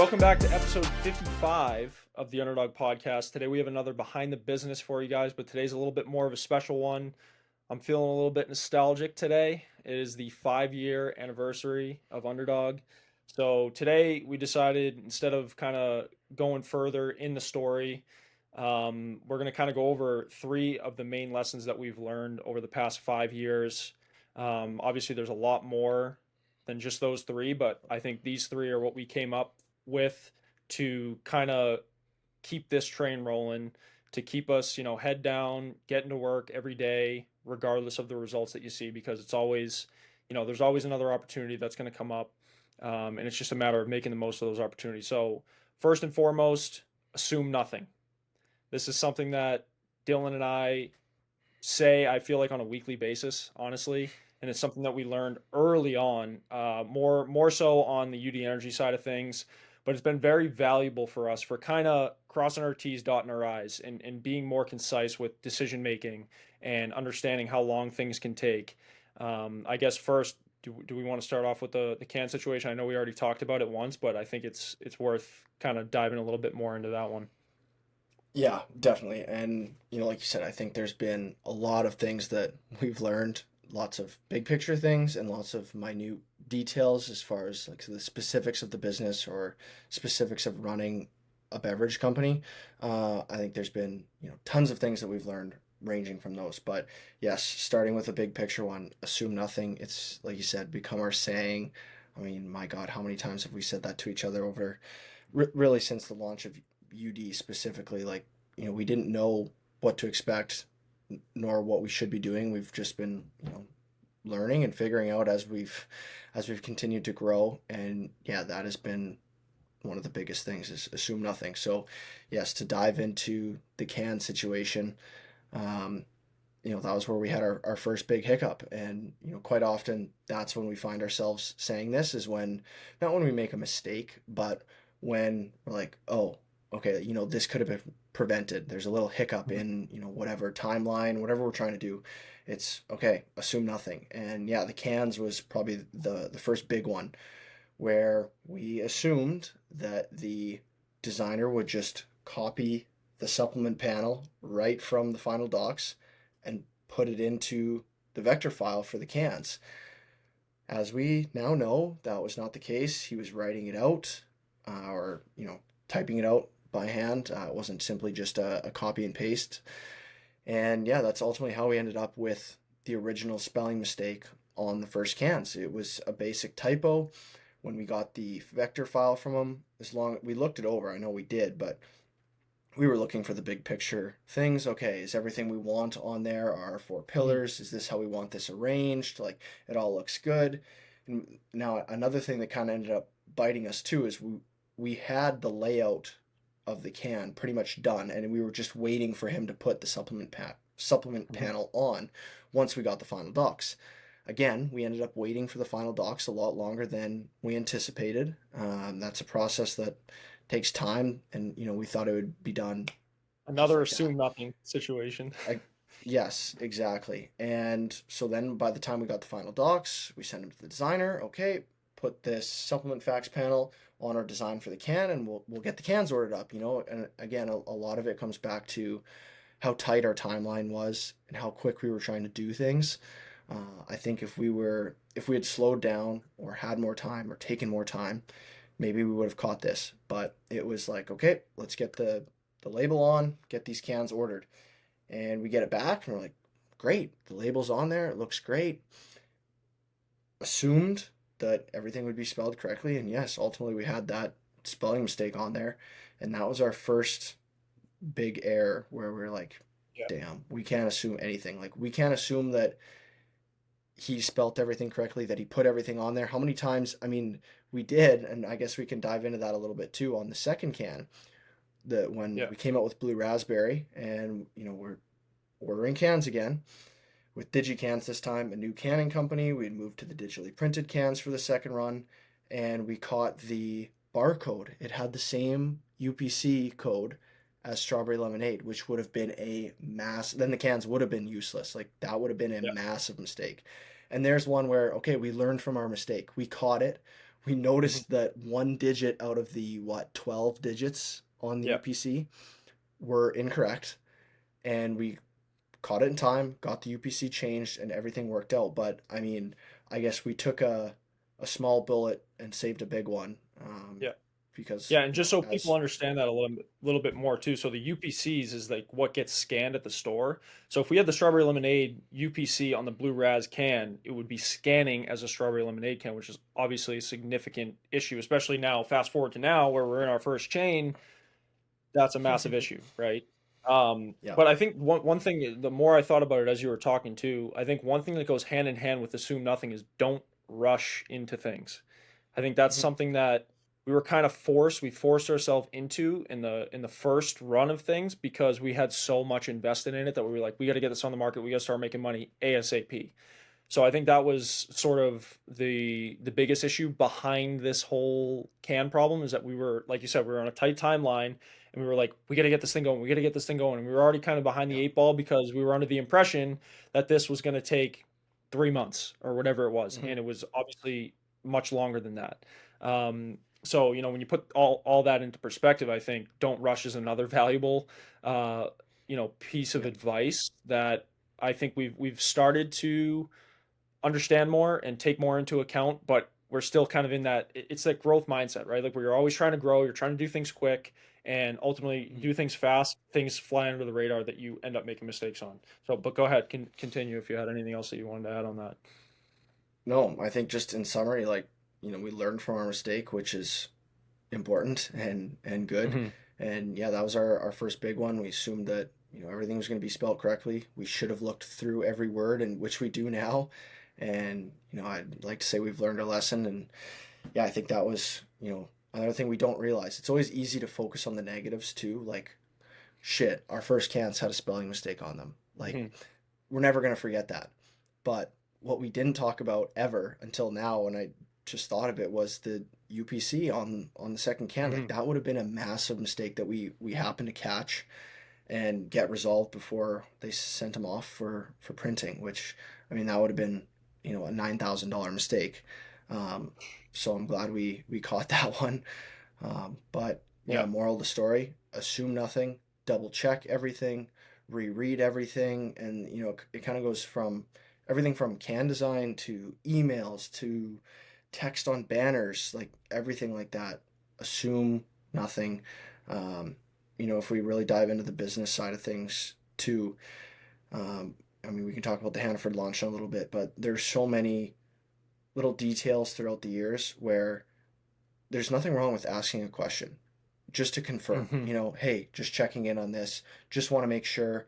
Welcome back to episode 55 of the Underdog Podcast. Today we have another behind the business for you guys, but today's a little bit more of a special one. I'm feeling a little bit nostalgic today. It is the 5-year anniversary of Underdog. So today we decided, instead of kind of going further in the story, we're going to kind of go over 3 of the main lessons that we've learned over the past 5 years. Obviously there's a lot more than just those 3, but I think these 3 are what we came up with to kind of keep this train rolling, to keep us, head down, getting to work every day, regardless of the results that you see, because it's always, there's always another opportunity that's going to come up. And it's just a matter of making the most of those opportunities. So first and foremost, assume nothing. This is something that Dylan and I say, I feel like, on a weekly basis, honestly. And it's something that we learned early on, more so on the UD Energy side of things. But it's been very valuable for us for kind of crossing our T's, dotting our I's, and being more concise with decision making and understanding how long things can take. I guess first, do we want to start off with the can situation? I know we already talked about it once, but I think it's worth kind of diving a little bit more into that one. Yeah, definitely. And, like you said, I think there's been a lot of things that we've learned, lots of big picture things and lots of minute details as far as like the specifics of the business or specifics of running a beverage company. I think there's been, tons of things that we've learned ranging from those. But yes, starting with a big picture one, assume nothing. It's, like you said, become our saying. I mean, my God, how many times have we said that to each other over really since the launch of UD specifically? Like, we didn't know what to expect nor what we should be doing. We've just been, learning and figuring out as we've continued to grow. And yeah, that has been one of the biggest things, is assume nothing. So yes, to dive into the can situation, that was where we had our first big hiccup. And, quite often that's when we find ourselves saying this, is when, not when we make a mistake, but when we're like, oh, okay, this could have been prevented. There's a little hiccup in, whatever timeline, whatever we're trying to do. It's okay, assume nothing. And yeah, the cans was probably the first big one, where we assumed that the designer would just copy the supplement panel right from the final docs and put it into the vector file for the cans. As we now know, that was not the case. He was writing it out, or typing it out by hand. It wasn't simply just a copy and paste. And yeah, that's ultimately how we ended up with the original spelling mistake on the first cans. It was a basic typo. When we got the vector file from him, we looked it over, I know we did, but we were looking for the big picture things. Okay, is everything we want on there our 4 pillars? Is this how we want this arranged? Like, it all looks good. And now another thing that kind of ended up biting us too is we had the layout of the can pretty much done, and we were just waiting for him to put the supplement panel on once we got the final docs. Again, we ended up waiting for the final docs a lot longer than we anticipated. That's a process that takes time, and we thought it would be done. Another assume nothing situation. Yes, exactly. And so then by the time we got the final docs, we sent them to the designer. Okay, put this supplement facts panel on our design for the can, and we'll get the cans ordered up. And again, a lot of it comes back to how tight our timeline was and how quick we were trying to do things. I think if we had slowed down or had more time or taken more time, maybe we would have caught this. But it was like, okay, let's get the label on, get these cans ordered. And we get it back and we're like, great, the label's on there, it looks great. Assumed that everything would be spelled correctly, and yes, ultimately we had that spelling mistake on there, and that was our first big error where we're like, damn, we can't assume anything. Like, we can't assume that he spelt everything correctly, that he put everything on there. How many times, I mean, we did, and I guess we can dive into that a little bit too on the second can, when we came out with blue raspberry, and we're ordering cans again with DigiCans this time, a new canning company. We'd moved to the digitally printed cans for the second run, and we caught the barcode. It had the same UPC code as strawberry lemonade, which would have been then the cans would have been useless. Like, that would have been a massive mistake. And there's one where, okay, we learned from our mistake. We caught it. we Mhm. noticed that one digit out of the, what, 12 digits on the Yeah. UPC were incorrect. And we caught it in time, got the UPC changed, and everything worked out. But I mean, I guess we took a small bullet and saved a big one, Yeah. because Yeah, and just so people as understand that a little bit more too. So the UPCs is like what gets scanned at the store. So if we had the strawberry lemonade UPC on the Blue Raz can, it would be scanning as a strawberry lemonade can, which is obviously a significant issue, especially now. Fast forward to now where we're in our first chain, that's a massive issue, right? yeah. But I think one thing, the more I thought about it as you were talking too, I think one thing that goes hand in hand with assume nothing is don't rush into things. I think that's Mhm. something that we were kind of we forced ourselves into in the first run of things because we had so much invested in it that we were like, we got to get this on the market, we got to start making money ASAP. So I think that was sort of the biggest issue behind this whole can problem is that we were, like you said, we were on a tight timeline and we were like, we got to get this thing going, we got to get this thing going, and we were already kind of behind the Yeah. eight ball because we were under the impression that this was going to take 3 months or whatever it was, Mhm. and it was obviously much longer than that. So when you put all that into perspective, I think don't rush is another valuable piece of Yeah. advice that I think we've started to understand more and take more into account, but we're still kind of in that it's that growth mindset, right? Like where you're always trying to grow, you're trying to do things quick and ultimately Mhm. do things fast, things fly under the radar that you end up making mistakes on. So, but go ahead, continue if you had anything else that you wanted to add on that. No, I think just in summary, like, we learned from our mistake, which is important and good. Hmm. And yeah, that was our first big one. We assumed that, everything was going to be spelled correctly. We should have looked through every word, and which we do now. And, I'd like to say we've learned a lesson. And yeah, I think that was, another thing we don't realize. It's always easy to focus on the negatives too. Like, shit, our first cans had a spelling mistake on them. Like, Hmm. we're never going to forget that. But what we didn't talk about ever until now, and I just thought of it, was the UPC on the second can. Like, Hmm. that would have been a massive mistake that we happened to catch and get resolved before they sent them off for printing. Which, I mean, that would have been, a $9,000 mistake. Um, so I'm glad we caught that one. But yeah, Yeah. moral of the story: assume nothing, double check everything, reread everything, and it kind of goes from everything from can design to emails to text on banners, like everything like that. Assume nothing. Um, if we really dive into the business side of things too, um, I mean, we can talk about the Hannaford launch in a little bit, but there's so many little details throughout the years where there's nothing wrong with asking a question just to confirm, Hmm. hey, just checking in on this. Just want to make sure.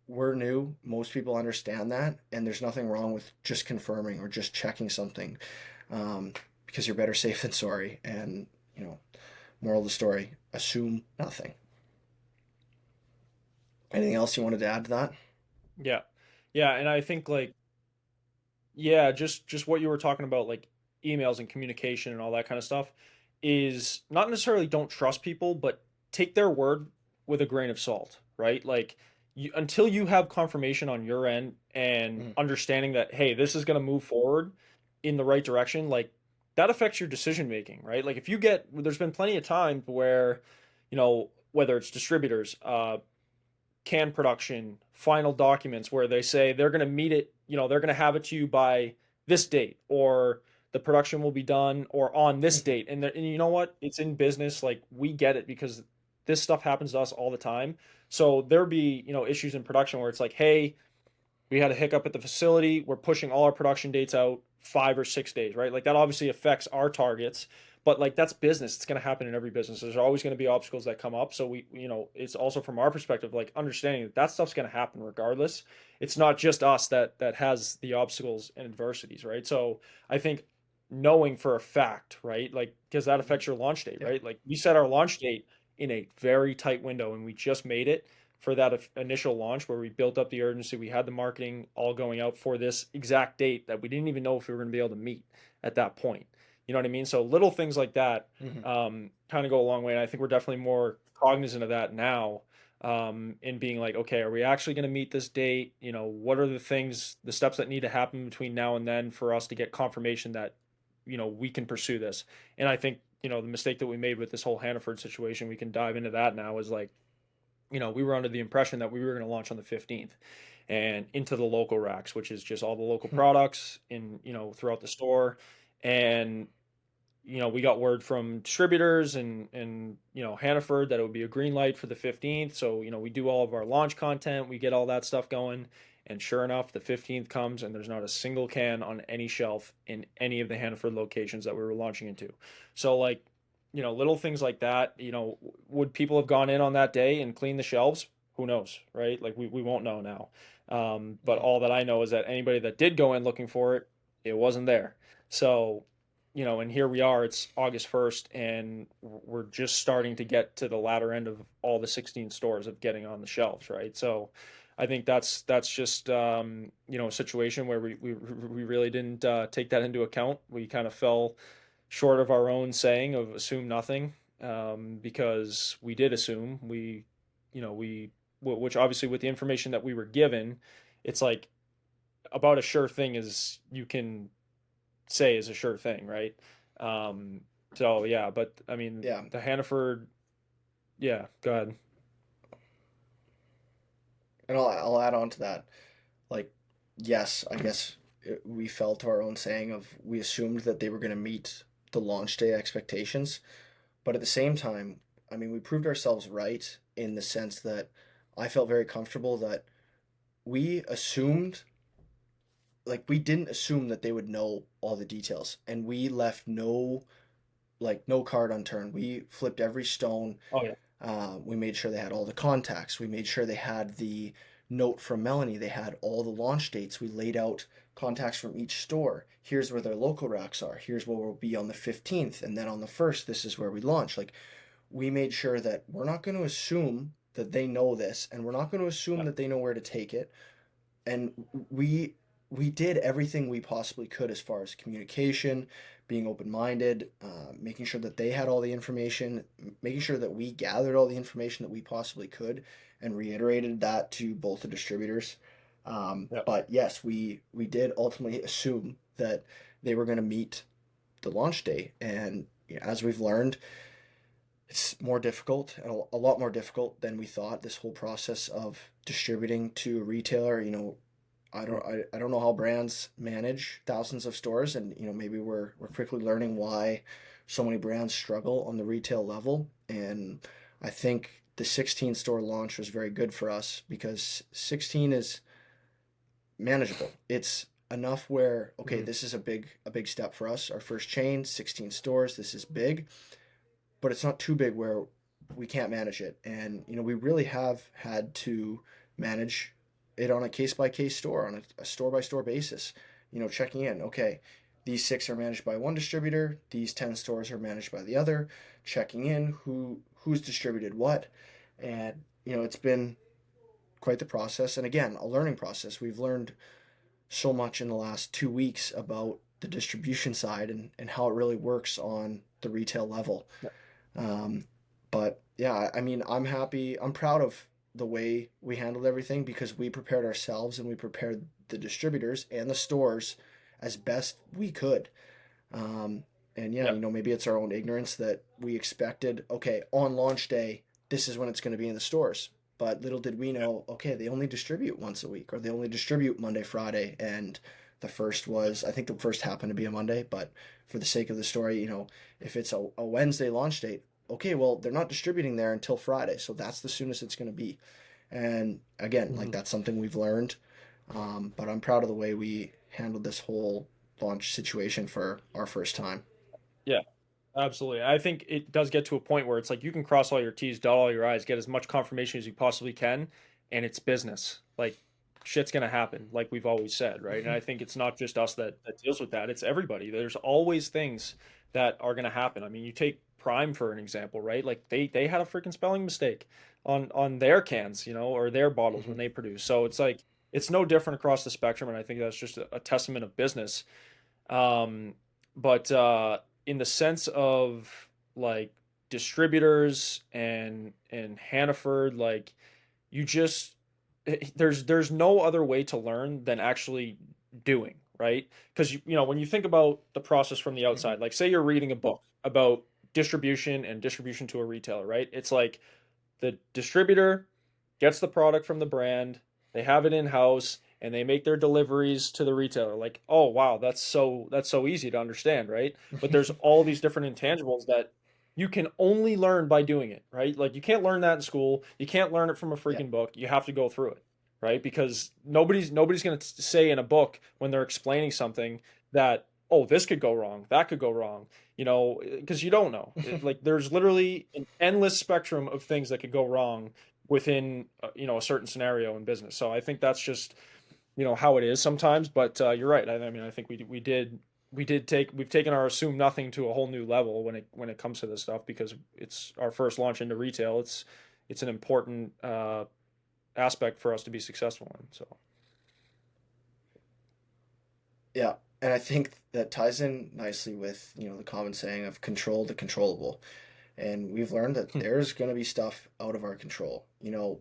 We're new. Most people understand that. And there's nothing wrong with just confirming or just checking something, um, because you're better safe than sorry. And, you know, moral of the story, assume nothing. Anything else you wanted to add to that? Yeah. Yeah. And I think yeah, just what you were talking about, like emails and communication and all that kind of stuff, is not necessarily don't trust people, but take their word with a grain of salt, right? Like until you have confirmation on your end and Mm, understanding that, hey, this is going to move forward in the right direction, like that affects your decision making, right? Like if you get, there's been plenty of times where, whether it's distributors, can production final documents where they say they're going to meet it, they're going to have it to you by this date, or the production will be done or on this mhm, date. And you know what, it's in business, like we get it because this stuff happens to us all the time. So there be issues in production where it's like, hey, we had a hiccup at the facility, we're pushing all our production dates out 5 or 6 days, right? Like that obviously affects our targets, but like that's business, it's going to happen in every business. There's always going to be obstacles that come up, so it's also from our perspective, like understanding that that stuff's going to happen regardless. It's not just us that has the obstacles and adversities, right? So I think knowing for a fact, right, like because that mhm. affects your launch date, Yeah. right? Like we set our launch date in a very tight window and we just made it for that initial launch where we built up the urgency. We had the marketing all going out for this exact date that we didn't even know if we were going to be able to meet at that point. You know what I mean? So little things like that Mhm. kind of go a long way. And I think we're definitely more cognizant of that now, in being like, okay, are we actually going to meet this date? What are the steps that need to happen between now and then for us to get confirmation that we can pursue this. And I think, the mistake that we made with this whole Hannaford situation, we can dive into that now, is like, we were under the impression that we were going to launch on the 15th and into the local racks, which is just all the local products in, throughout the store. And, we got word from distributors and Hannaford that it would be a green light for the 15th. So, we do all of our launch content, we get all that stuff going. And sure enough, the 15th comes and there's not a single can on any shelf in any of the Hannaford locations that we were launching into. So, like, little things like that, would people have gone in on that day and cleaned the shelves? Who knows, right? Like, we won't know now. But all that I know is that anybody that did go in looking for it, it wasn't there. So, and here we are, it's August 1st, and we're just starting to get to the latter end of all the 16 stores of getting on the shelves, right? So I think that's just, a situation where we really didn't take that into account. We kind of fell short of our own saying of assume nothing, because we did assume which obviously with the information that we were given, it's like about a sure thing as you can say is a sure thing, right? So yeah, but I mean, Yeah. the Hannaford, yeah, go ahead. And I'll add on to that. Like, yes, I guess we fell to our own saying of we assumed that they were going to meet the launch day expectations. But at the same time, I mean, we proved ourselves right in the sense that I felt very comfortable that we assumed, like, we didn't assume that they would know all the details. And we left no card unturned. We flipped every stone. Oh yeah. We made sure they had all the contacts. We made sure they had the note from Melanie. They had all the launch dates. We laid out contacts from each store. Here's where their local racks are. Here's where we'll be on the 15th. And then on the 1st, this is where we launch. Like, we made sure that we're not going to assume that they know this, and we're not going to assume Yeah. that they know where to take it. And we did everything we possibly could as far as communication, being open-minded, making sure that they had all the information, making sure that we gathered all the information that we possibly could, and reiterated that to both the distributors. Yeah. But yes, we did ultimately assume that they were going to meet the launch day, and as we've learned, it's more difficult and a lot more difficult than we thought. This whole process of distributing to a retailer, I don't know how brands manage thousands of stores, and maybe we're quickly learning why so many brands struggle on the retail level. And I think the 16 store launch was very good for us because 16 is manageable. It's enough where okay, Mhm. this is a big step for us. Our first chain, 16 stores, this is big, but it's not too big where we can't manage it. And we really have had to manage it on a case by case store, on a store by store basis. Checking in. Okay, these 6 are managed by one distributor. These 10 stores are managed by the other. Checking in who's distributed what, and it's been quite the process. And again, a learning process. We've learned so much in the last 2 weeks about the distribution side and how it really works on the retail level. Yeah. But yeah, I mean, I'm happy. I'm proud of the way we handled everything because we prepared ourselves and we prepared the distributors and the stores as best we could. Um, and yeah, Yeah. maybe it's our own ignorance that we expected, okay, on launch day, this is when it's going to be in the stores. But little did we know, okay, they only distribute once a week or they only distribute Monday, Friday. And I think the first happened to be a Monday, but for the sake of the story, if it's a Wednesday launch date, okay, well, they're not distributing there until Friday. So that's the soonest it's going to be. And again, like Mhm. that's something we've learned. But I'm proud of the way we handled this whole launch situation for our first time. Yeah. Absolutely. I think it does get to a point where it's like you can cross all your T's, dot all your I's, get as much confirmation as you possibly can, and it's business. Like shit's gonna happen, like we've always said, right? And Mhm. I think it's not just us that deals with that, it's everybody. There's always things that are gonna happen. I mean, you take Prime for an example, right? Like they had a freaking spelling mistake on their cans, or their bottles when Mhm. they produce. So it's like it's no different across the spectrum, and I think that's just a testament of business. Um, but in the sense of like distributors and Hannaford, like you just there's no other way to learn than actually doing, right? Because when you think about the process from the Mhm. outside, like say you're reading a book about distribution and distribution to a retailer, right? It's like the distributor gets the product from the brand, they have it in house, and they make their deliveries to the retailer. Like, oh wow, that's so easy to understand, right? But there's all these different intangibles that you can only learn by doing it, right? Like you can't learn that in school. You can't learn it from a Yeah. freaking book. You have to go through it, right? Because nobody's going to say in a book when they're explaining something that, oh, this could go wrong, that could go wrong, because you don't know. Like there's literally an endless spectrum of things that could go wrong within a certain scenario in business. So I think that's just how it is sometimes. But you're right. I mean, I think we've taken our assume nothing to a whole new level when it comes to this stuff because it's our first launch into retail. It's an important aspect for us to be successful in. So Yeah, and I think that ties in nicely with, the common saying of control the controllable. And we've learned that there's going to be stuff out of our control.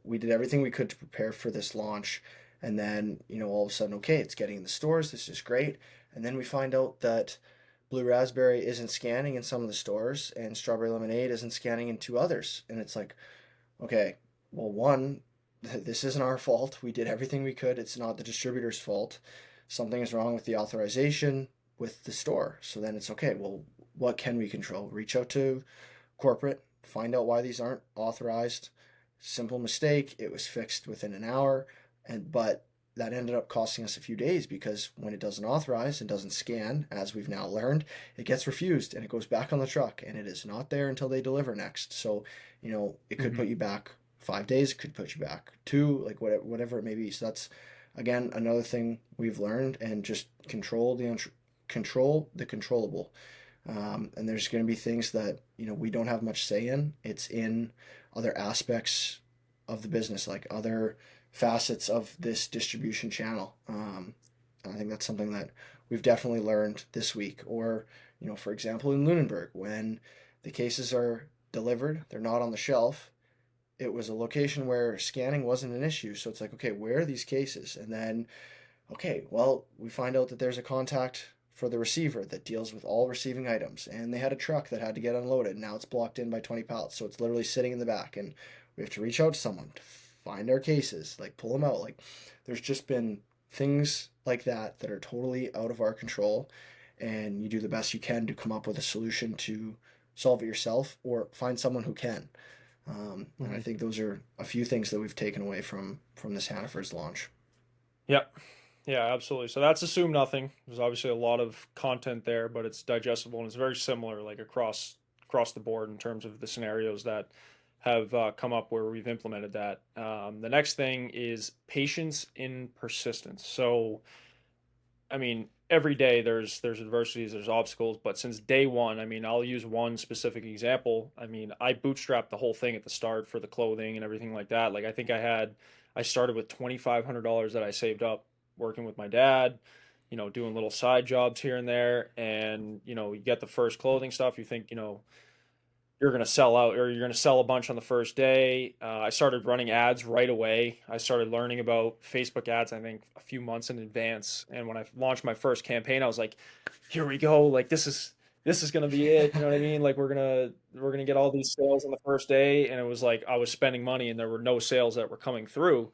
We did everything we could to prepare for this launch, and then, all of a sudden, okay, it's getting in the stores. This is great. And then we find out that blue raspberry isn't scanning in some of the stores, and strawberry lemonade isn't scanning in two others. And it's like, okay, well, one, this isn't our fault. We did everything we could. It's not the distributor's fault. Something is wrong with the authorization with the store. So then it's okay. Well, what can we control? Reach out to corporate, find out why these aren't authorized. Simple mistake. It was fixed within an hour, but that ended up costing us a few days because when it doesn't authorize and doesn't scan, as we've now learned, it gets refused and it goes back on the truck and it is not there until they deliver next. So, it could Mhm. put you back 5 days, it could put you back two, like whatever it may be. So that's again another thing we've learned, and just control the controllable. And there's going to be things that we don't have much say in. It's in other aspects of the business, like other facets of this distribution channel. I think that's something that we've definitely learned this week. Or, for example, in Lunenburg, when the cases are delivered, they're not on the shelf. It was a location where scanning wasn't an issue. So it's like, okay, where are these cases? And then, okay, well, we find out that there's a contact for the receiver that deals with all receiving items, and they had a truck that had to get unloaded. Now it's blocked in by 20 pallets, so it's literally sitting in the back, and we have to reach out to someone to find our cases, like pull them out. Like there's just been things like that are totally out of our control, and you do the best you can to come up with a solution to solve it yourself or find someone who can. And I Mhm. think those are a few things that we've taken away from this Hannaford's launch. Yep. Yeah, absolutely. So that's assume nothing. There's obviously a lot of content there, but it's digestible and it's very similar, like across the board in terms of the scenarios that have come up where we've implemented that. The next thing is patience in persistence. So, I mean, every day there's adversities, there's obstacles, but since day one, I mean, I'll use one specific example. I mean, I bootstrapped the whole thing at the start for the clothing and everything like that. Like, I started with $2,500 that I saved up working with my dad, doing little side jobs here and there. And, you get the first clothing stuff, you think, you're going to sell out or you're going to sell a bunch on the first day. I started running ads right away. I started learning about Facebook ads, I think a few months in advance. And when I launched my first campaign, I was like, here we go. Like this is going to be it. You know what I mean? Like we're going to get all these sales on the first day. And it was like, I was spending money and there were no sales that were coming through.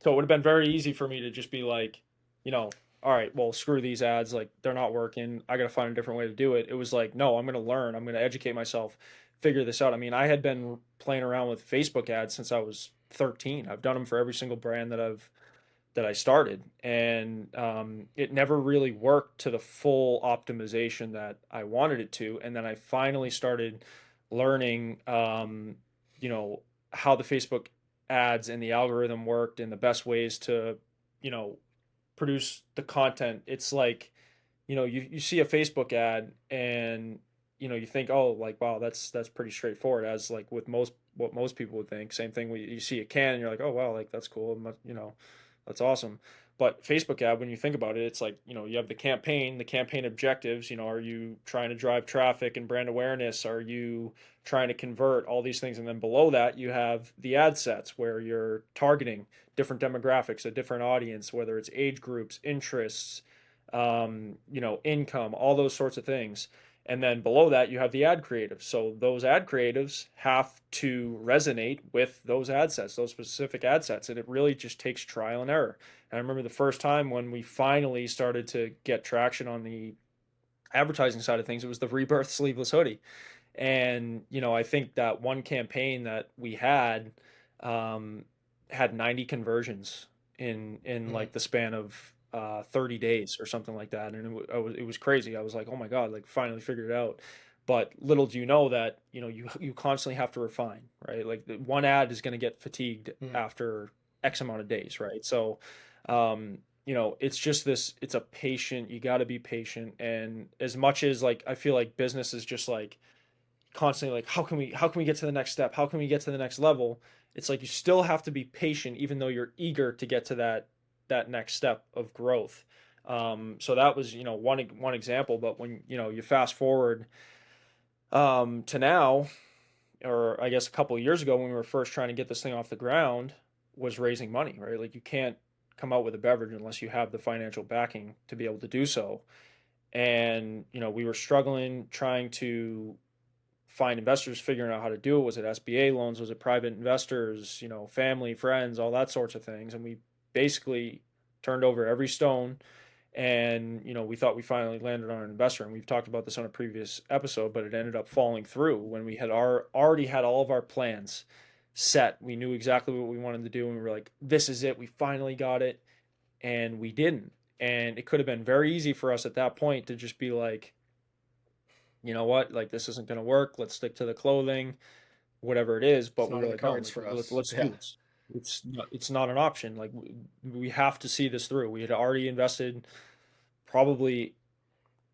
So it would have been very easy for me to just be like, you know, all right, well, screw these ads. Like they're not working. I got to find a different way to do it. It was like, no, I'm going to learn. I'm going to educate myself, figure this out. I mean, I had been playing around with Facebook ads since I was 13. I've done them for every single brand that I started, and it never really worked to the full optimization that I wanted it to. And then I finally started learning, you know, how the Facebook ads and the algorithm worked and the best ways to, you know, produce the content. It's like, you see a Facebook ad and you think, oh, like wow, that's pretty straightforward, as like with what most people would think. Same thing when you see a can and you're like, oh wow, like that's cool, that's awesome. But Facebook ad, when you think about it, it's like, you have the campaign objectives. Are you trying to drive traffic and brand awareness? Are you trying to convert? All these things. And then below that, you have the ad sets where you're targeting different demographics, a different audience, whether it's age groups, interests, income, all those sorts of things. And then below that, you have the ad creatives. So those ad creatives have to resonate with those ad sets, those specific ad sets. And it really just takes trial and error. And I remember the first time when we finally started to get traction on the advertising side of things, it was the Rebirth sleeveless hoodie. And, I think that one campaign that we um, had 90 conversions in Mm. like the span of 30 days or something like that. And it was crazy. I was like, oh my God, like finally figured it out. But little do you know that, you constantly have to refine, right? Like one ad is going to get fatigued Mm. after X amount of days, right? So, it's just it's a patient, you got to be patient. And as much as like, I feel like business is just like, constantly like how can we get to the next step, how can we get to the next level, it's like you still have to be patient even though you're eager to get to that next step of growth. So that was one example. But when you fast forward to now, or I guess a couple of years ago when we were first trying to get this thing off the ground, was raising money, right? Like you can't come out with a beverage unless you have the financial backing to be able to do so. And we were struggling trying to find investors, figuring out how to do it. Was it SBA loans? Was it private investors? Family, friends, all that sorts of things. And we basically turned over every stone. And we thought we finally landed on an investor. And we've talked about this on a previous episode, but it ended up falling through when we had already had all of our plans set. We knew exactly what we wanted to do, and we were like, "This is it. We finally got it." And we didn't. And it could have been very easy for us at that point to just be like, you know what, like this isn't going to work. Let's stick to the clothing, whatever it is. It's But we not were in the like, no, cards like for us. let's do Yeah. this. It's not an option. Like we have to see this through. We had already invested probably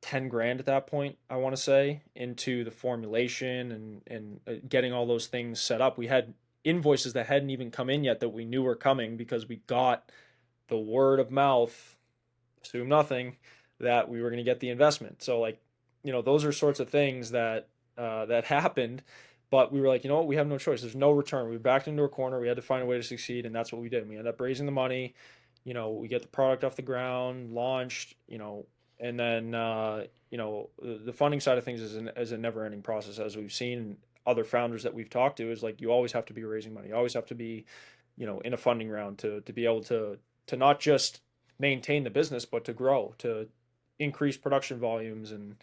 10 grand at that point, I want to say, into the formulation and getting all those things set up. We had invoices that hadn't even come in yet that we knew were coming because we got the word of mouth, assume nothing, that we were going to get the investment. So like, those are sorts of things that happened. But we were like, you know what, we have no choice. There's no return. We backed into a corner. We had to find a way to succeed, and that's what we did. We ended up raising the money. We get the product off the ground, launched. And then the funding side of things is a never-ending process, as we've seen other founders that we've talked to. Is like you always have to be raising money. You always have to be, in a funding round to be able to not just maintain the business, but to grow, to increase production volumes, and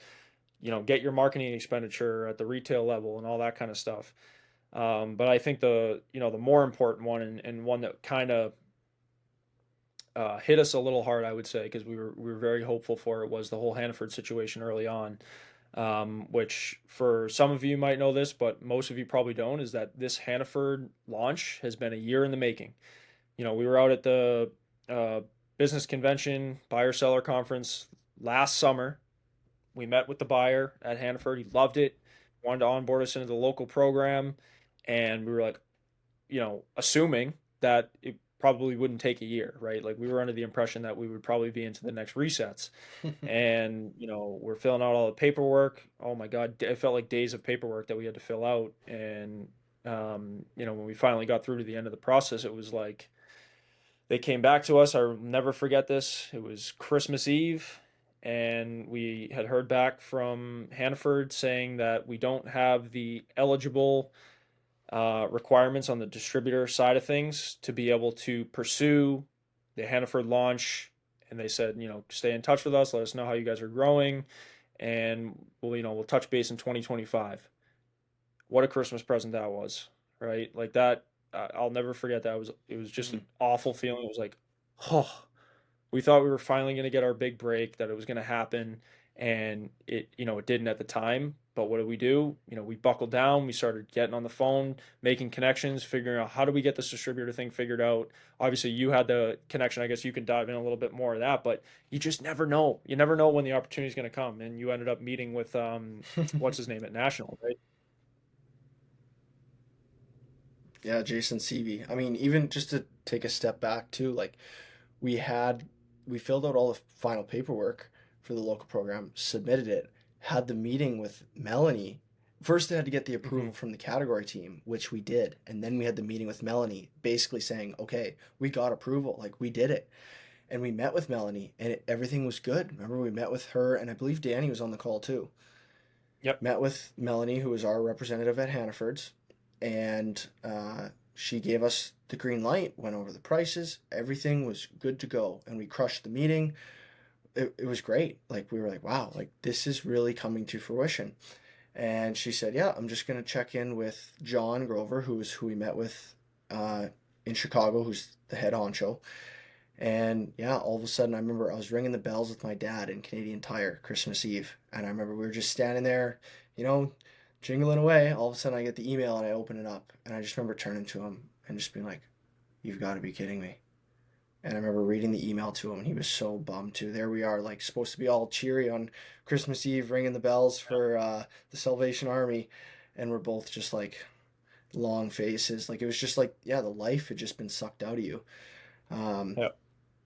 get your marketing expenditure at the retail level and all that kind of stuff. But I think the more important one, and one that kind of hit us a little hard, I would say, because we were very hopeful for it, was the whole Hannaford situation early on. Which for some of you might know this, but most of you probably don't, is that this Hannaford launch has been a year in the making. We were out at the uh, business convention, buyer seller conference last summer. We met with the buyer at Hannaford. He loved it, wanted to onboard us into the local program. And we were like, assuming that it probably wouldn't take a year, right? Like we were under the impression that we would probably be into the next resets. And, we're filling out all the paperwork. Oh my God, it felt like days of paperwork that we had to fill out. And, when we finally got through to the end of the process, it was like, they came back to us. I'll never forget this. It was Christmas Eve, and we had heard back from Hannaford saying that we don't have the eligible requirements on the distributor side of things to be able to pursue the Hannaford launch. And they said, stay in touch with us. Let us know how you guys are growing, and we'll touch base in 2025. What a Christmas present that was, right? Like that, I'll never forget that. It was just Mm. an awful feeling. It was like, oh, we thought we were finally going to get our big break, that it was going to happen, and it didn't at the time. But what did we do? We buckled down. We started getting on the phone, making connections, figuring out how do we get this distributor thing figured out. Obviously, you had the connection. I guess you can dive in a little bit more of that, but you just never know. You never know when the opportunity is going to come. And you ended up meeting with what's his name at National, right? Yeah, Jason Seavey. I mean, even just to take a step back too, like we had we filled out all the final paperwork for the local program, submitted it, had the meeting with Melanie. First, they had to get the Hmm. approval from the category team, which we did, and then we had the meeting with Melanie, basically saying, "Okay, we got approval, like we did it." And we met with Melanie, and everything was good. Remember, we met with her, and I believe Danny was on the call too. Yep. Met with Melanie, who was our representative at Hannaford's, and she gave us the green light, went over the prices, everything was good to go, and we crushed the meeting. It was great. Like, we were like, wow, like this is really coming to fruition. And she said, yeah, I'm just going to check in with John Grover, who we met with in Chicago, who's the head honcho. And yeah, all of a sudden, I remember I was ringing the bells with my dad in Canadian Tire Christmas Eve. And I remember we were just standing there, you know, jingling away. All of a sudden, I get the email and I open it up. And I just remember turning to him and just being like, you've got to be kidding me. And I remember reading the email to him, and he was so bummed too. There we are, like supposed to be all cheery on Christmas Eve, ringing the bells for the Salvation Army, and we're both just like long faces. Like it was just like, yeah, the life had just been sucked out of you. Um, Yep.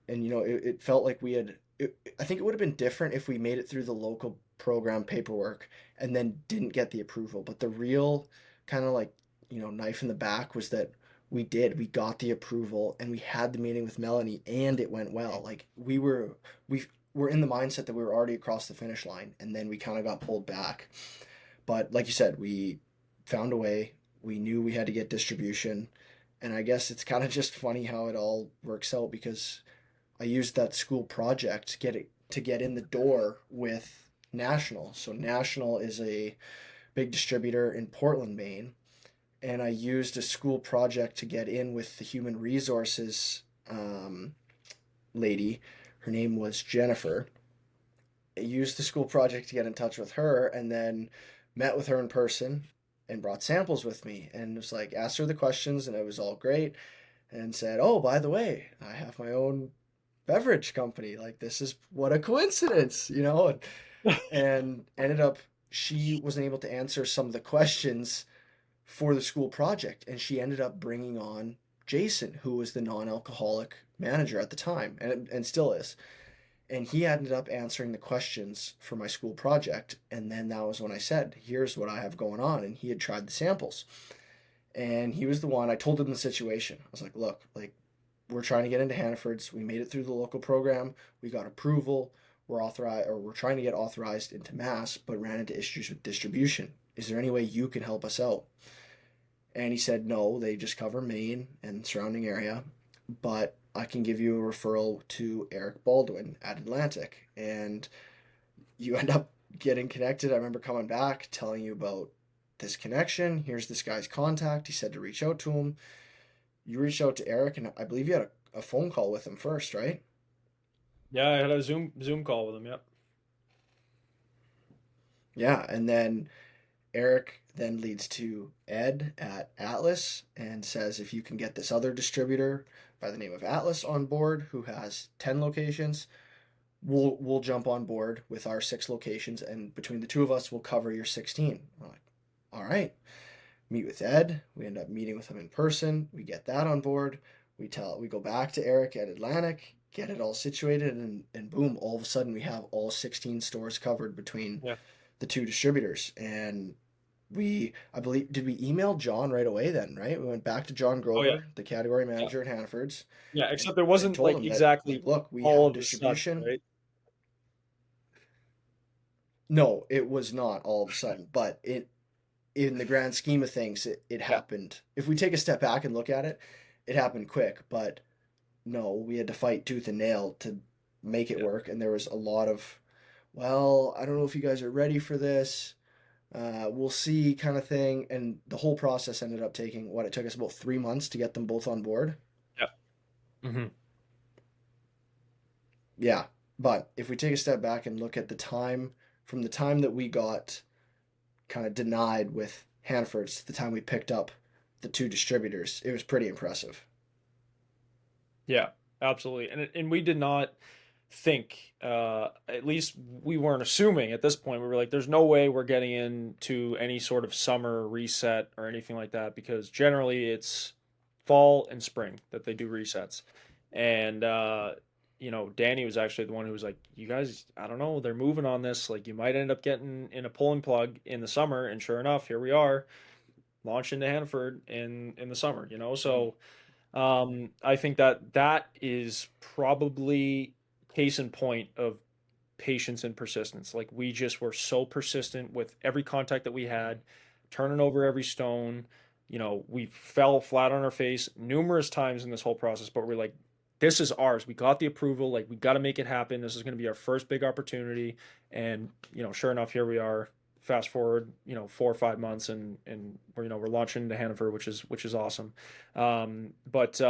and it felt like we had. I think it would have been different if we made it through the local program paperwork and then didn't get the approval. But the real kind of like knife in the back was that we got the approval and we had the meeting with Melanie and it went well. Like we were in the mindset that we were already across the finish line, and then we kind of got pulled back. But like you said, we found a way. We knew we had to get distribution, and I guess it's kind of just funny how it all works out because I used that school project to get in the door with National. So National is a big distributor in Portland, Maine, and I used a school project to get in with the human resources lady. Her name was Jennifer. I used the school project to get in touch with her, and then met with her in person and brought samples with me, and was like asked her the questions, and it was all great, and said, "Oh, by the way, I have my own beverage company. Like this is what a coincidence, you know?" And ended up she wasn't able to answer some of the questions for the school project, and she ended up bringing on Jason, who was the non-alcoholic manager at the time, and still is. And he ended up answering the questions for my school project, and then that was when I said, here's what I have going on. And he had tried the samples, and he was the one. I told him the situation. I was like, look, like we're trying to get into Hannaford's. We made it through the local program. We got approval. We're trying to get authorized into Mass, but ran into issues with distribution. Is there any way you can help us out? And he said, no, they just cover Maine and surrounding area, but I can give you a referral to Eric Baldwin at Atlantic. And you end up getting connected. I remember coming back, telling you about this connection. Here's this guy's contact. He said to reach out to him. You reached out to Eric, and I believe you had a phone call with him first, right? Yeah, I had a Zoom call with him. Yep. Yeah, and then Eric then leads to Ed at Atlas and says if you can get this other distributor by the name of Atlas on board who has 10 locations, we'll jump on board with our 6 locations, and between the two of us we'll cover your 16. We're like, all right. Meet with Ed. We end up meeting with him in person. We get that on board. We go back to Eric at Atlantic, get it all situated, and boom, all of a sudden we have all 16 stores covered between Yeah. the two distributors. And I believe, did we email John right away then, right? We went back to John Oh yeah. Grover, the category Yeah. manager at Hannaford's, Yeah. and, Except there and wasn't told like him that, like, exactly look, we all have of a sudden, distribution. right? No, it was not all of a sudden, but in the grand scheme of things, it Yeah. happened. If we take a step back and look at it, it happened quick, but no, we had to fight tooth and nail to make it Yeah. work. And there was a lot of, well, I don't know if you guys are ready for this. We'll see kind of thing. And the whole process ended up taking it took us about 3 months to get them both on board. Yeah. Mm-hmm. Yeah. But if we take a step back and look at from the time that we got kind of denied with Hannaford's to the time we picked up the two distributors, it was pretty impressive. Yeah, absolutely. And we did not think, at least we weren't assuming at this point. We were like, there's no way we're getting into any sort of summer reset or anything like that, because generally it's fall and spring that they do resets. And Danny was actually the one who was like, you guys, I don't know, they're moving on this. Like, you might end up getting in a pulling plug in the summer. And sure enough, here we are, launched into Hannaford in the summer. So I think that that is probably case in point of patience and persistence. Like we just were so persistent with every contact that we had, turning over every stone. You know, we fell flat on our face numerous times in this whole process, but we're like, this is ours. We got the approval. Like we got to make it happen. This is going to be our first big opportunity. And, you know, sure enough, here we are. Fast forward, you know, 4 or 5 months, and we're, you know, we're launching into Hannaford, which is awesome. But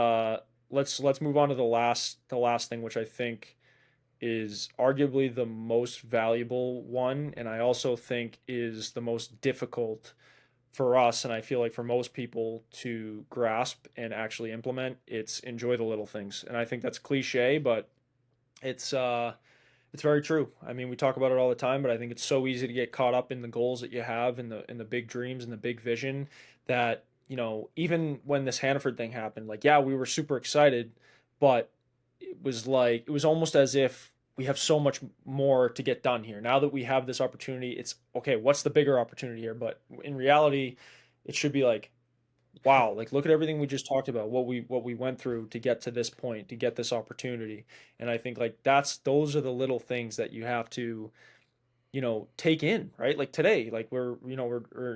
let's move on to the last thing, which I think is arguably the most valuable one, and I also think is the most difficult for us, and I feel like for most people to grasp and actually implement. It's enjoy the little things, and I think that's cliche, but it's uh it's very true. I mean, we talk about it all the time, but I think it's so easy to get caught up in the goals that you have, in the big dreams and the big vision, that, you know, even when this Hannaford thing happened, like, yeah, we were super excited, but it was almost as if we have so much more to get done here. Now that we have this opportunity, it's okay, what's the bigger opportunity here? But in reality, it should be like, wow, like look at everything we just talked about, what we went through to get to this point, to get this opportunity. And I think like those are the little things that you have to, you know, take in, right? Like today, like we're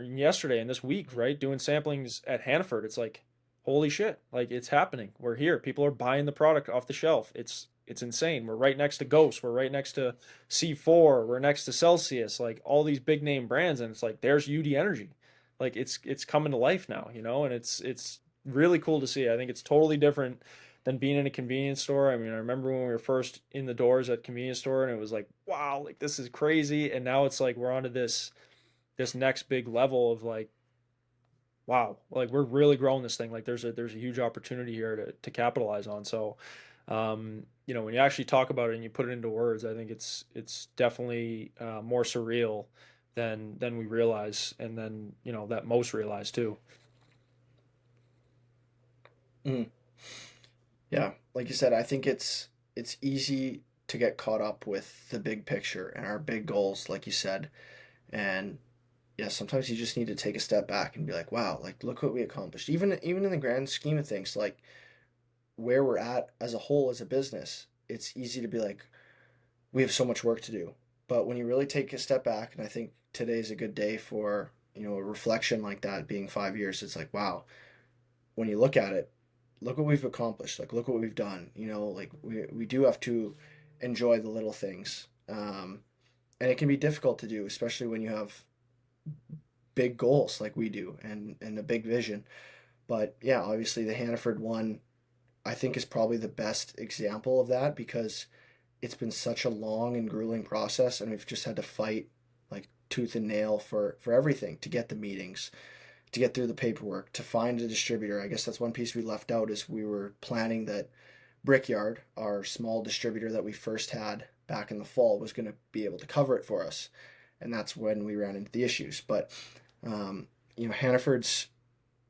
yesterday and this week, right, doing samplings at Hannaford. It's like, holy shit, like it's happening. We're here. People are buying the product off the shelf. It's insane. We're right next to Ghost. We're right next to C4. We're next to Celsius. Like all these big name brands, and it's like there's UD Energy. Like it's coming to life now, you know, and it's really cool to see. I think it's totally different than being in a convenience store. I mean, I remember when we were first in the doors at convenience store, and it was like, wow, like this is crazy. And now it's like we're onto this next big level of like, wow, like we're really growing this thing. Like there's a huge opportunity here to capitalize on. So, you know, when you actually talk about it and you put it into words, I think it's definitely more surreal than we realize, and then, you know, that most realize too. Mm. Yeah, like you said, I think it's easy to get caught up with the big picture and our big goals, like you said. And yeah, sometimes you just need to take a step back and be like, wow, like look what we accomplished. Even in the grand scheme of things, like where we're at as a whole as a business, it's easy to be like, we have so much work to do. But when you really take a step back, and I think today's a good day for, a reflection like that, being 5 years, it's like, wow, when you look at it, look what we've accomplished. Like, look what we've done. Like we do have to enjoy the little things. And it can be difficult to do, especially when you have big goals like we do, and a big vision. But yeah, obviously the Hannaford one, I think, is probably the best example of that, because it's been such a long and grueling process, and we've just had to fight like tooth and nail for everything, to get the meetings, to get through the paperwork, to find a distributor. I guess that's one piece we left out, is we were planning that Brickyard, our small distributor that we first had back in the fall, was going to be able to cover it for us, and that's when we ran into the issues. But Hannaford's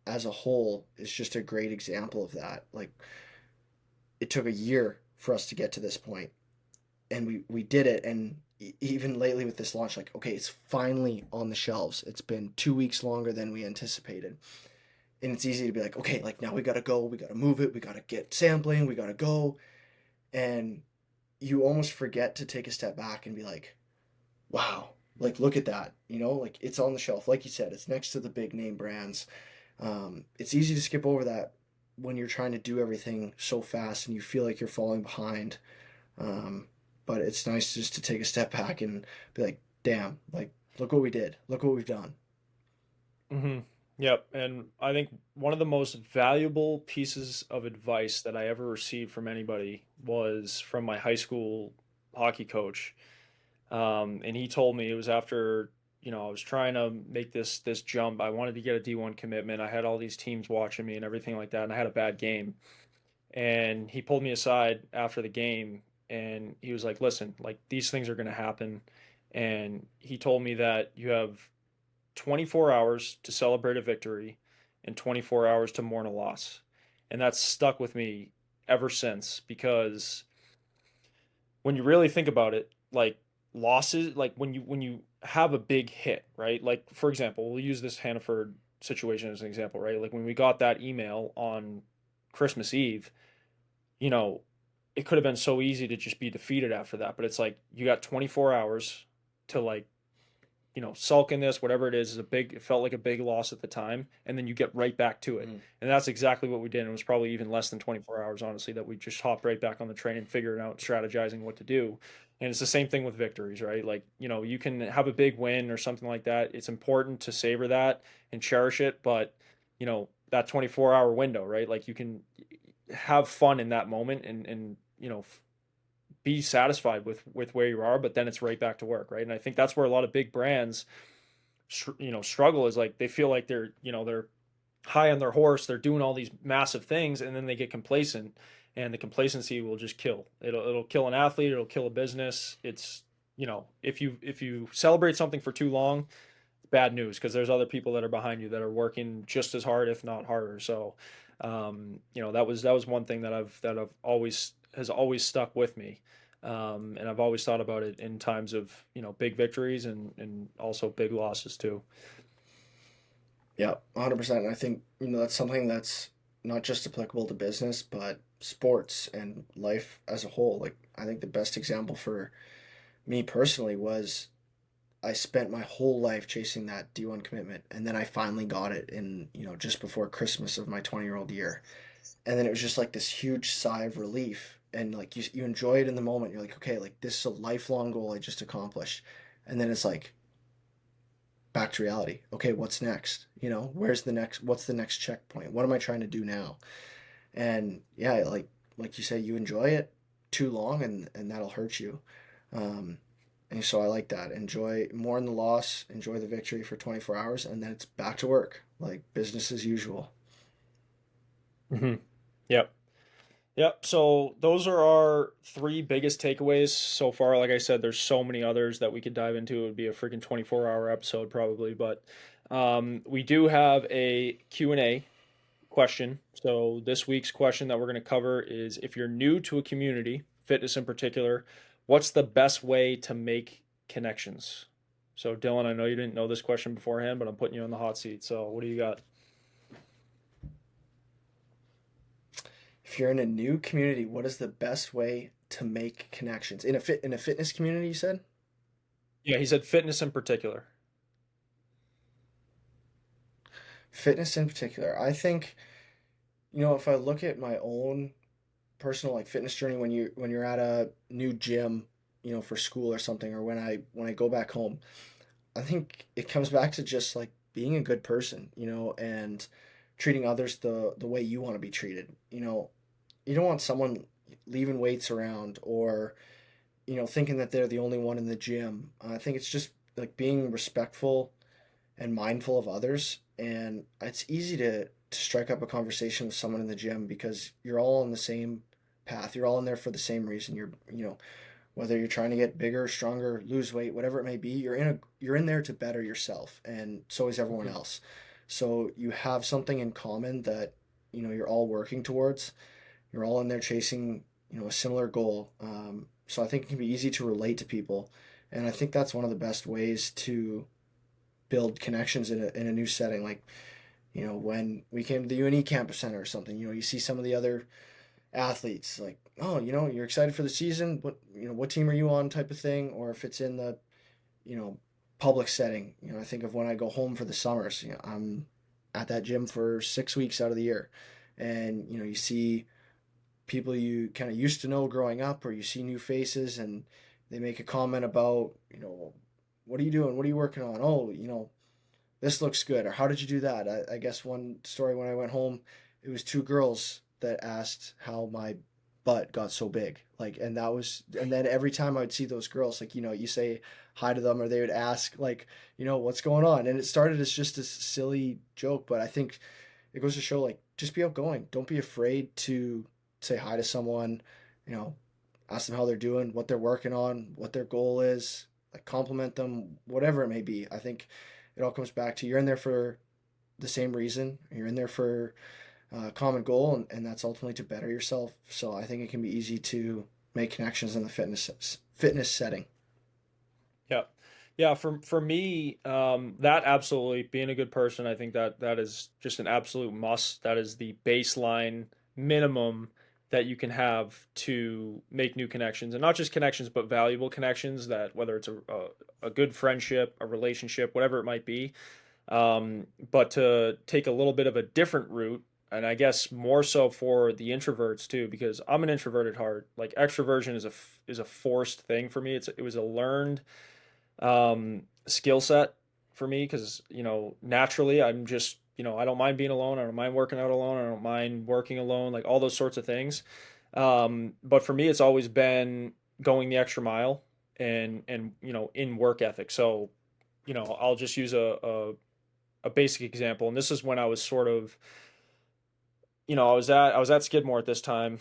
as a whole is just a great example of that. Like, it took a year for us to get to this point, and we did it. And even lately with this launch, like, okay, it's finally on the shelves. It's been 2 weeks longer than we anticipated, and it's easy to be like, okay, like now we gotta go, we gotta move it, we gotta get sampling, we gotta go. And you almost forget to take a step back and be like, wow, like look at that, like it's on the shelf, like you said, it's next to the big name brands. It's easy to skip over that when you're trying to do everything so fast and you feel like you're falling behind. um, but it's nice just to take a step back and be like, damn, like look what we did, look what we've done. Hmm. Yep. And I think one of the most valuable pieces of advice that I ever received from anybody was from my high school hockey coach. And he told me it was after, you know, I was trying to make this jump. I wanted to get a D1 commitment. I had all these teams watching me and everything like that, and I had a bad game. And he pulled me aside after the game, and he was like, "Listen, like these things are going to happen." And he told me that you have 24 hours to celebrate a victory and 24 hours to mourn a loss. And that's stuck with me ever since, because when you really think about it, like losses, like when you have a big hit, right? Like for example, we'll use this Hannaford situation as an example, right? Like when we got that email on Christmas Eve, you know, it could have been so easy to just be defeated after that. But it's like you got 24 hours to like, sulk in this, whatever is a big, it felt like a big loss at the time. And then you get right back to it. Mm. And that's exactly what we did. And it was probably even less than 24 hours, honestly, that we just hopped right back on the train and figured out, strategizing what to do. And it's the same thing with victories, right? Like, you can have a big win or something like that. It's important to savor that and cherish it. But, that 24-hour window, right? Like you can have fun in that moment and, be satisfied with where you are, but then it's right back to work, right? And I think that's where a lot of big brands struggle, is like they feel like they're high on their horse, they're doing all these massive things, and then they get complacent, and the complacency will just kill. It'll kill an athlete, it'll kill a business. It's, if you celebrate something for too long, bad news, because there's other people that are behind you that are working just as hard, if not harder. So that was one thing that I've always has always stuck with me. And I've always thought about it in times of, big victories and also big losses too. Yeah, 100%. And I think, that's something that's not just applicable to business, but sports and life as a whole. Like, I think the best example for me personally was I spent my whole life chasing that D1 commitment, and then I finally got it in, just before Christmas of my 20-year-old year. And then it was just like this huge sigh of relief, and like you enjoy it in the moment. You're like, okay, like this is a lifelong goal I just accomplished. And then it's like back to reality. Okay, what's next? What's the next checkpoint? What am I trying to do now? And yeah, like you say, you enjoy it too long, and that'll hurt you. Um, and so I like that. Enjoy more in the loss, enjoy the victory for 24 hours, and then it's back to work, like business as usual. Hmm. Yep. Yep. So those are our three biggest takeaways so far. Like I said, there's so many others that we could dive into. It would be a freaking 24-hour episode probably, but we do have a Q&A question. So this week's question that we're going to cover is, if you're new to a community, fitness in particular, what's the best way to make connections? So Dylan, I know you didn't know this question beforehand, but I'm putting you on the hot seat. So what do you got? If you're in a new community, what is the best way to make connections in a fitness community? You said Yeah, he said fitness in particular. fitness in particular. I think if I look at my own personal like fitness journey, when you're at a new gym, for school or something, or when I go back home, I think it comes back to just like being a good person, and treating others the way you want to be treated. You don't want someone leaving weights around, or thinking that they're the only one in the gym. I think it's just like being respectful and mindful of others, and it's easy to strike up a conversation with someone in the gym because you're all on the same path. You're all in there for the same reason. Whether you're trying to get bigger, stronger, lose weight, whatever it may be, you're in there to better yourself, and so is everyone Mhm. else. So you have something in common that you're all working towards. You're all in there chasing a similar goal. So I think it can be easy to relate to people, and I think that's one of the best ways to build connections in a new setting. Like when we came to the UNE campus center or something, you see some of the other athletes, like, oh, you're excited for the season, what team are you on, type of thing. Or if it's in the you know public setting, I think of when I go home for the summers. I'm at that gym for 6 weeks out of the year, and you see people you kind of used to know growing up, or you see new faces, and they make a comment about, what are you doing, what are you working on, oh, this looks good, or how did you do that. I guess one story, when I went home, it was two girls that asked how my butt got so big. Like, and then every time I would see those girls, like, you say hi to them, or they would ask, like, what's going on. And it started as just a silly joke, but I think it goes to show, like, just be outgoing. Don't be afraid to say hi to someone, you know, ask them how they're doing, what they're working on, what their goal is, like compliment them, whatever it may be. I think it all comes back to, you're in there for the same reason. You're in there for a common goal, and that's ultimately to better yourself. So I think it can be easy to make connections in the fitness setting. Yeah. Yeah, for me, that absolutely being a good person, I think that is just an absolute must. That is the baseline minimum that you can have to make new connections, and not just connections, but valuable connections, that whether it's a good friendship, a relationship, whatever it might be. But to take a little bit of a different route, and I guess more so for the introverts too, because I'm an introvert at heart. Like extroversion is a forced thing for me. It was a learned skill set for me, because naturally I'm just, I don't mind being alone. I don't mind working out alone. I don't mind working alone, like all those sorts of things. But for me, it's always been going the extra mile, and in work ethic. So I'll just use a basic example, and this is when I was sort of, I was at Skidmore at this time.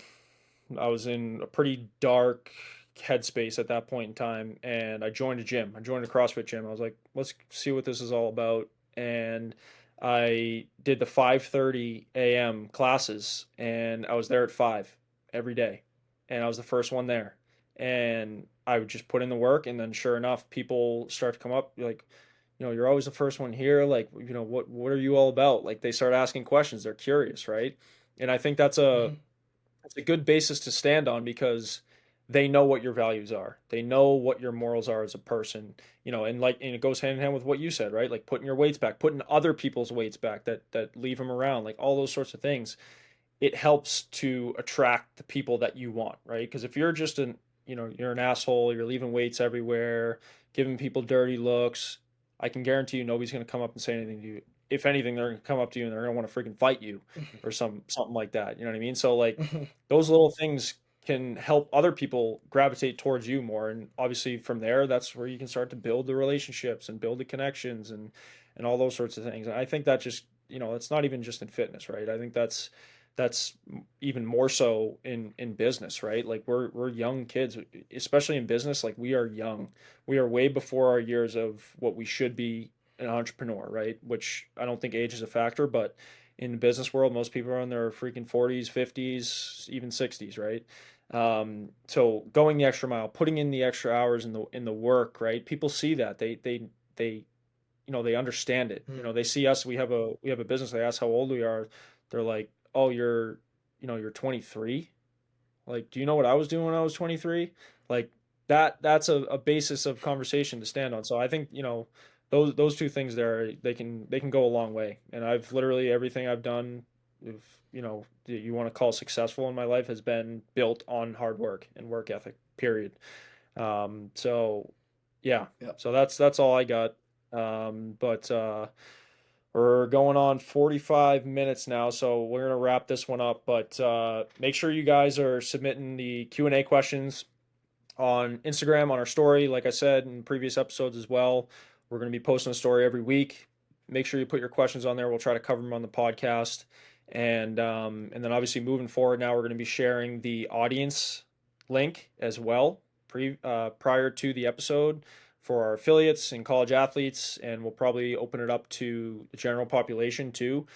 I was in a pretty dark headspace at that point in time, and I joined a gym. I joined a CrossFit gym. I was like, let's see what this is all about. And I did the 5:30 a.m. classes, and I was there at 5 every day. And I was the first one there. And I would just put in the work, and then sure enough, people start to come up like, you're always the first one here. Like, what are you all about? Like they start asking questions. They're curious, right? And I think Mhm. that's a good basis to stand on, because they know what your values are. They know what your morals are as a person, and it goes hand in hand with what you said, right? Like putting your weights back, putting other people's weights back that leave them around, like all those sorts of things. It helps to attract the people that you want, right? Because if you're just you're an asshole, you're leaving weights everywhere, giving people dirty looks, I can guarantee you nobody's going to come up and say anything to you. If anything, they're going to come up to you and they're going to want to freaking fight you or something like that. You know what I mean? So like those little things can help other people gravitate towards you more, and obviously from there, that's where you can start to build the relationships and build the connections and all those sorts of things. And I think that just, it's not even just in fitness, right? I think that's even more so in business, right? Like we're young kids, especially in business. Like we are young. We are way before our years of what we should be an entrepreneur, right? Which I don't think age is a factor, but in the business world, most people are in their freaking 40s, 50s, even 60s, right? So going the extra mile, putting in the extra hours in the work, right? People see that. They they understand it. They see us, we have a business, they ask how old we are. They're like, "Oh, you're 23? Like, do you know what I was doing when I was 23?" Like that's a basis of conversation to stand on. So I think, those two things there, they can go a long way. And I've literally everything I've done, if that you want to call successful in my life, has been built on hard work and work ethic, period. So yeah. Yep. So that's all I got. But we're going on 45 minutes now, so we're gonna wrap this one up. But make sure you guys are submitting the Q&A questions on Instagram, on our story. Like I said in previous episodes as well, we're gonna be posting a story every week. Make sure you put your questions on there. We'll try to cover them on the podcast. And then obviously moving forward, now we're going to be sharing the audience link as well, prior to the episode, for our affiliates and college athletes, and we'll probably open it up to the general population too,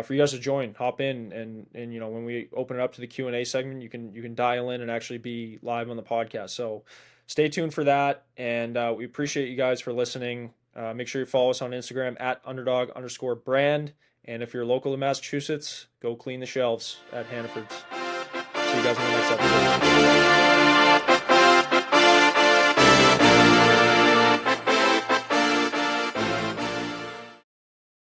for you guys to join, hop in, and when we open it up to the Q&A segment, you can dial in and actually be live on the podcast. So stay tuned for that, and we appreciate you guys for listening. Make sure you follow us on Instagram at underdog_brand. And if you're local to Massachusetts, go clean the shelves at Hannaford's. See you guys in the next episode.